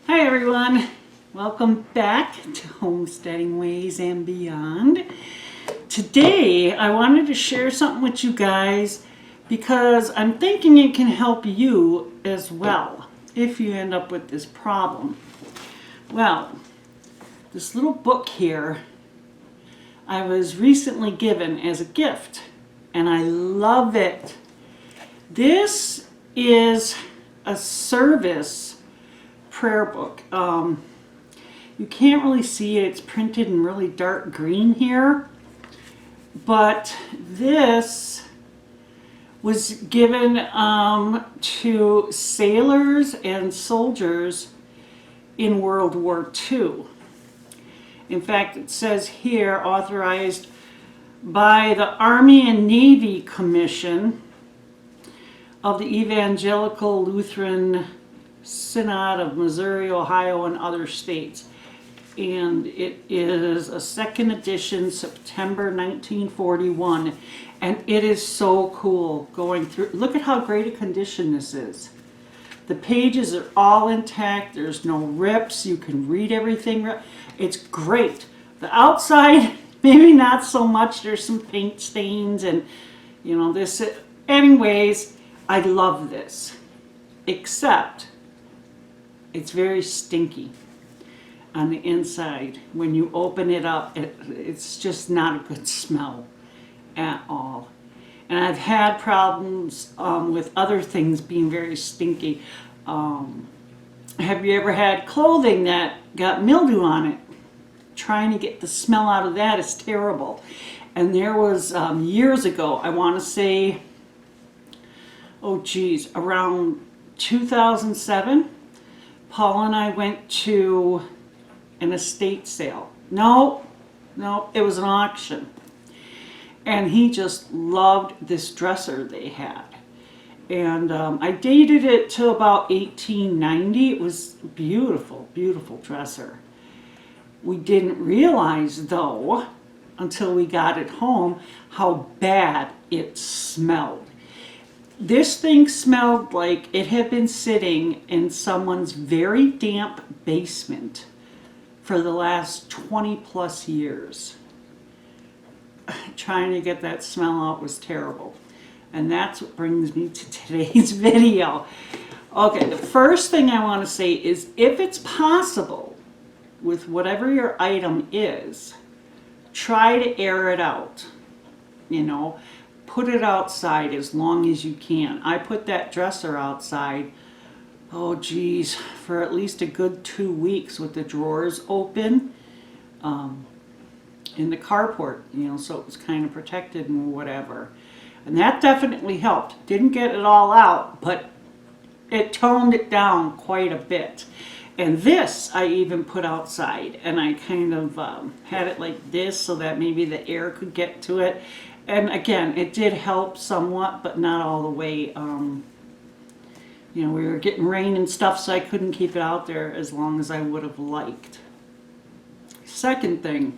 Hi everyone, welcome back to Homesteading Ways and Beyond. Today I wanted to share something with you guys because I'm thinking it can help you as well if you end up with this problem. Well, this little book here I was recently given as a gift and I love it. This is a service prayer book. You can't really see it. It's printed in really dark green here. But this was given to sailors and soldiers in World War II. In fact, it says here, authorized by the Army and Navy Commission of the Evangelical Lutheran Synod of Missouri, Ohio, and other states. And it is a second edition, September 1941. And it is so cool going through. Look at how great a condition this is. The pages are all intact. There's no rips. You can read everything. It's great. The outside, maybe not so much. There's some paint stains and, you know, this. Anyways, I love this. Except it's very stinky on the inside. When you open it up, it's just not a good smell at all. And I've had problems with other things being very stinky. Have you ever had clothing that got mildew on it? Trying to get the smell out of that is terrible. And there was years ago, I want to say, oh geez, around 2007, Paul and I went to an estate sale. No, it was an auction. And he just loved this dresser they had. And I dated it to about 1890. It was beautiful, beautiful dresser. We didn't realize, though, until we got it home, how bad it smelled. This thing smelled like it had been sitting in someone's very damp basement for the last 20 plus years. Trying to get that smell out was terrible. And that's what brings me to today's video. Okay, the first thing I want to say is if it's possible with whatever your item is, try to air it out. You know, put it outside as long as you can. I put that dresser outside, oh geez, for at least a good 2 weeks with the drawers open in the carport, you know, so it was kind of protected and whatever. And that definitely helped. Didn't get it all out, but it toned it down quite a bit. And this I even put outside, and I kind of had it like this so that maybe the air could get to it. And again, it did help somewhat, but not all the way. You know, we were getting rain and stuff, so I couldn't keep it out there as long as I would have liked. Second thing,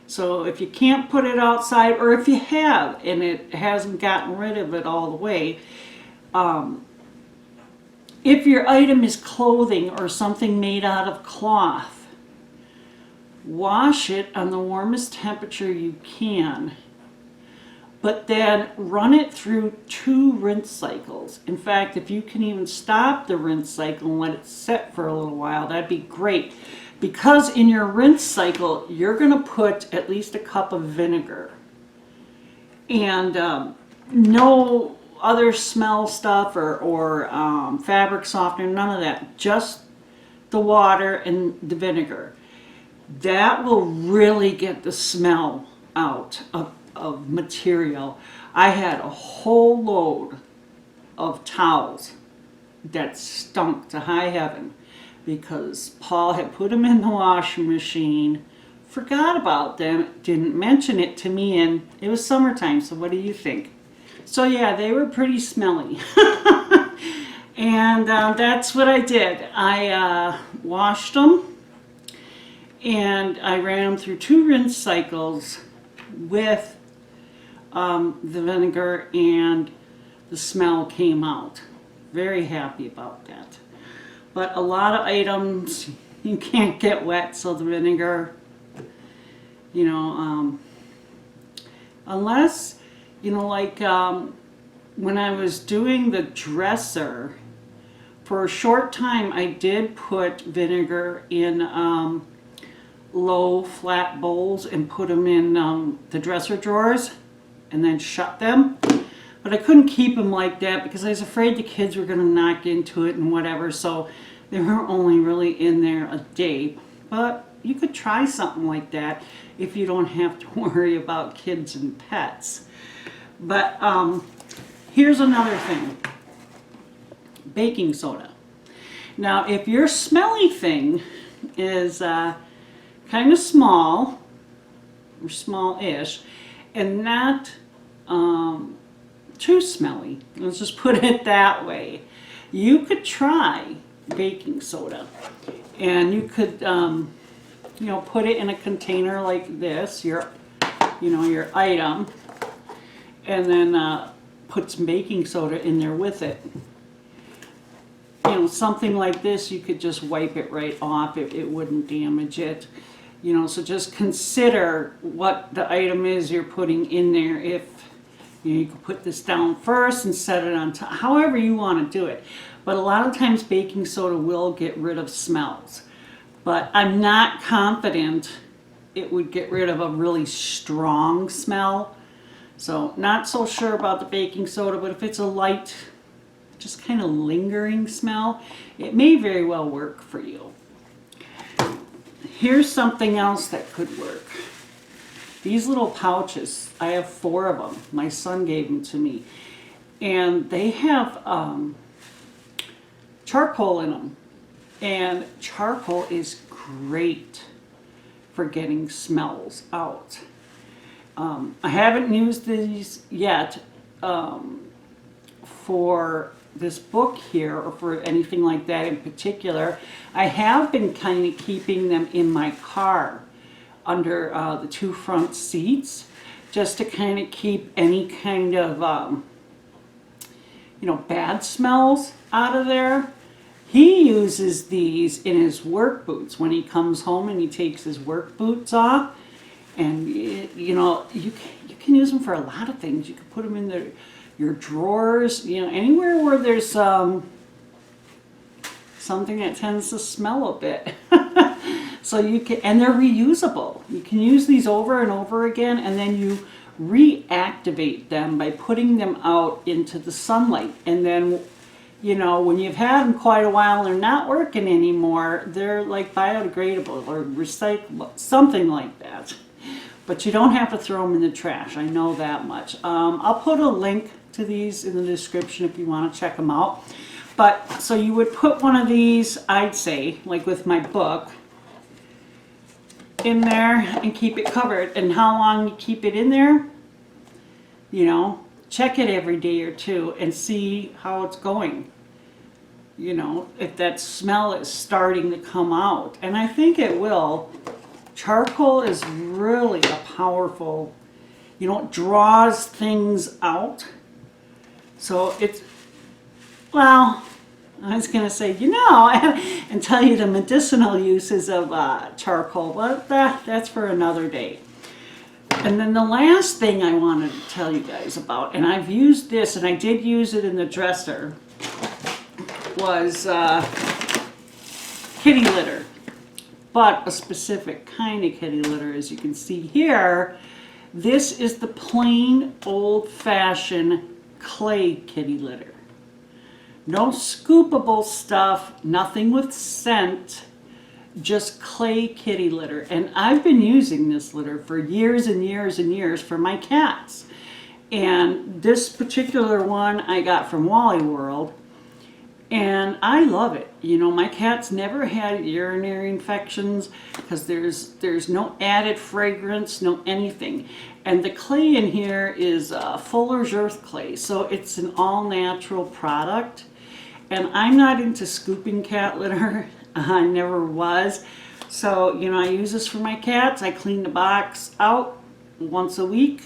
so if you can't put it outside, or if you have and it hasn't gotten rid of it all the way, if your item is clothing or something made out of cloth, wash it on the warmest temperature you can. But then run it through 2 rinse cycles. In fact, if you can even stop the rinse cycle and let it set for a little while, that'd be great. Because in your rinse cycle, you're going to put at least a cup of vinegar. And no other smell stuff or fabric softener, none of that. Just the water and the vinegar. That will really get the smell out of material. I had a whole load of towels that stunk to high heaven because Paul had put them in the washing machine, forgot about them, didn't mention it to me, and it was summertime, so what do you think? So yeah, they were pretty smelly. And that's what I did. I washed them and I ran them through 2 rinse cycles with the vinegar, and the smell came out. Very happy about that. But a lot of items you can't get wet, so the vinegar, you know, unless, you know, like when I was doing the dresser, for a short time I did put vinegar in low flat bowls and put them in the dresser drawers and then shut them. But I couldn't keep them like that because I was afraid the kids were going to knock into it and whatever, so they were only really in there a day. But you could try something like that if you don't have to worry about kids and pets. But here's another thing. Baking soda. Now, if your smelly thing is kind of small, or small-ish, and not too smelly, let's just put it that way, you could try baking soda. And you could, you know, put it in a container like this, your item, and then put some baking soda in there with it. You know, something like this, you could just wipe it right off. It wouldn't damage it. You know, so just consider what the item is you're putting in there. If you could put this down first and set it on top, however you want to do it. But a lot of times baking soda will get rid of smells. But I'm not confident it would get rid of a really strong smell. So not so sure about the baking soda, but if it's a light, just kind of lingering smell, it may very well work for you. Here's something else that could work. These little pouches, I have 4 of them. My son gave them to me. And they have charcoal in them. And charcoal is great for getting smells out. I haven't used these yet for this book here or for anything like that in particular. I have been kind of keeping them in my car under the 2 front seats, just to kind of keep any kind of you know, bad smells out of there. He uses these in his work boots when he comes home and he takes his work boots off. And you know, you can use them for a lot of things. You can put them in your drawers, you know, anywhere where there's something that tends to smell a bit. So you can, and they're reusable. You can use these over and over again, and then you reactivate them by putting them out into the sunlight. And then, you know, when you've had them quite a while and they're not working anymore, they're like biodegradable or recyclable, something like that. But you don't have to throw them in the trash, I know that much. I'll put a link to these in the description if you want to check them out. But, so you would put one of these, I'd say, like with my book, in there and keep it covered. And how long you keep it in there, you know, check it every day or 2 and see how it's going. You know, if that smell is starting to come out. And I think it will. Charcoal is really a powerful, you know, it draws things out. So it's, well, I was going to say, you know, and tell you the medicinal uses of charcoal, but that's for another day. And then the last thing I wanted to tell you guys about, and I've used this, and I did use it in the dresser, was kitty litter. But a specific kind of kitty litter, as you can see here. This is the plain old-fashioned clay kitty litter. No scoopable stuff, nothing with scent, just clay kitty litter. And I've been using this litter for years and years and years for my cats. And this particular one I got from Wally World. And I love it. You know, my cats never had urinary infections because there's no added fragrance, no anything. And the clay in here is Fuller's Earth clay, so it's an all-natural product. And I'm not into scooping cat litter. I never was. So, you know, I use this for my cats. I clean the box out once a week.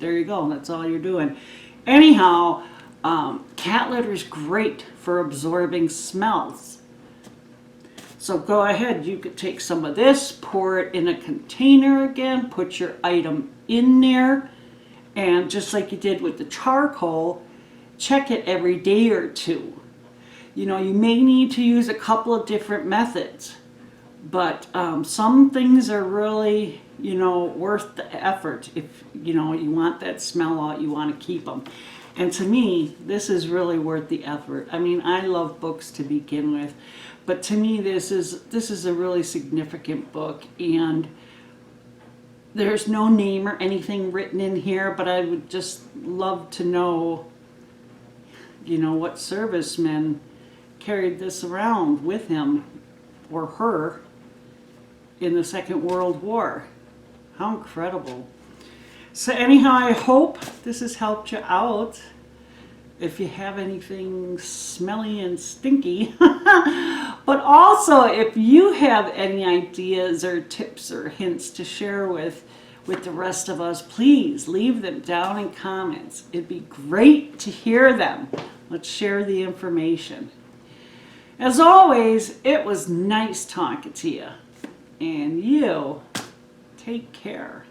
There you go. That's all you're doing. Anyhow, cat litter is great for absorbing smells. So go ahead, you could take some of this, pour it in a container again, put your item in there, and just like you did with the charcoal, check it every day or two. You know, you may need to use a couple of different methods, but some things are really, you know, worth the effort. If, you know, you want that smell out, you want to keep them. And to me, this is really worth the effort. I mean, I love books to begin with, but to me, this is a really significant book, and there's no name or anything written in here, but I would just love to know, you know, what servicemen carried this around with him or her in the Second World War. How incredible. So anyhow, I hope this has helped you out. If you have anything smelly and stinky. But also, if you have any ideas or tips or hints to share with the rest of us, please leave them down in comments. It'd be great to hear them. Let's share the information. As always, it was nice talking to you. And you take care.